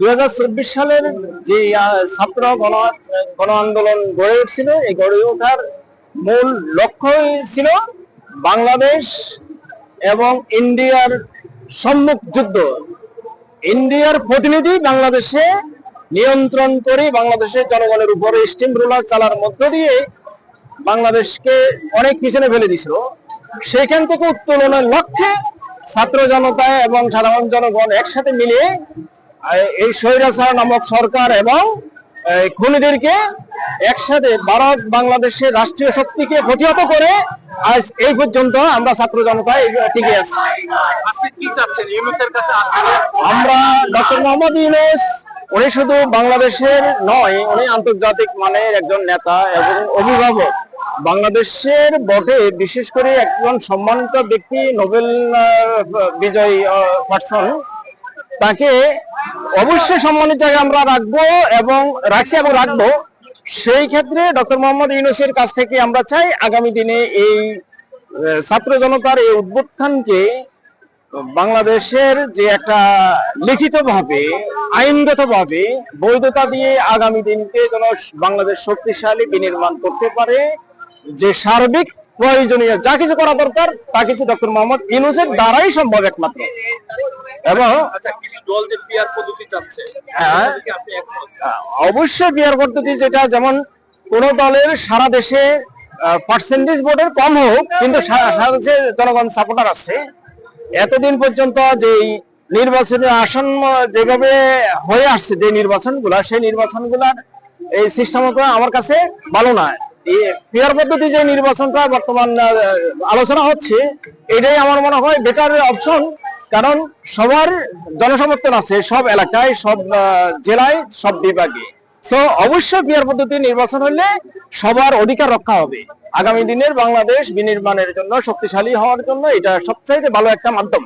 2024 সালের যে ছাত্র গণ আন্দোলন গড়ে উঠছিল, এই গড়ে ওঠার মূল লক্ষ্যই ছিল বাংলাদেশ এবং ইন্ডিয়ার সম্মুখ যুদ্ধ। ইন্ডিয়ার প্রতিনিধি বাংলাদেশে নিয়ন্ত্রণ করে বাংলাদেশের জনগণের উপরে স্টিম রোলার চালার মধ্য দিয়ে বাংলাদেশকে অনেক পিছনে ফেলে দিছিল। সেখান থেকে উত্তোলনের লক্ষ্যে ছাত্র জনতা এবং সাধারণ জনগণ একসাথে মিলে এই স্বৈরাচার নামক সরকার এবং খুনিদেরকে একসাথে ভারত বাংলাদেশের রাষ্ট্রীয় শক্তিকে প্রতিহত করে আজ এই পর্যন্ত আমরা ছাত্র জনতা টিকে আছি। আমরা ডক্টর মোহাম্মদ ইউনূস, উনি শুধু বাংলাদেশের নয়, উনি আন্তর্জাতিক মানের একজন নেতা এবং অভিভাবক। বাংলাদেশের বটে বিশেষ করে একজন সম্মানিত ব্যক্তি, নোবেল বিজয়ী পারসন, তাকে অবশ্যই সম্মানিত জায়গায় আমরা রাখবো এবং রাখছি এবং রাখবো। সেই ক্ষেত্রে ডক্টর মোহাম্মদ ইউনূসের কাছ থেকে আমরা চাই আগামী দিনে এই ছাত্র জনতার এই উদ্বোধনকে বাংলাদেশের যে একটা লিখিতভাবে আইনগতভাবে বৈধতা দিয়ে আগামী দিনকে যেন বাংলাদেশ শক্তিশালী বিনির্মাণ করতে পারে। যে সার্বিক প্রয়োজনীয় যা কিছু করা দরকার তা কিছু ডক্টর মোহাম্মদ ইউনূসের দ্বারাই সম্ভব একমাত্র। এবং অবশ্যই পিয়ার পদ্ধতি, যেটা যেমন কোন দলের সারা দেশে পার্সেন্টেজ ভোটের কম হোক কিন্তু সারা দেশে জনগণ সাপোর্টার আছে। এতদিন পর্যন্ত যে নির্বাচনের আসন্ন যেভাবে হয়ে আসছে যে নির্বাচনগুলা, সেই নির্বাচনগুলার এই সিস্টেমটা আমার কাছে ভালো না। পিয়ার পদ্ধতি যে নির্বাচনটা বর্তমান আলোচনা হচ্ছে, এটাই আমার মনে হয় বেটার অপশন। কারণ সবার জনসমর্থন আছে সব এলাকায়, সব জেলায়, সব বিভাগে। সো অবশ্যই পিয়ার পদ্ধতি নির্বাচন হলে সবার অধিকার রক্ষা হবে। আগামী দিনের বাংলাদেশ বিনির্মাণের জন্য, শক্তিশালী হওয়ার জন্য এটা সবচাইতে ভালো একটা মাধ্যম।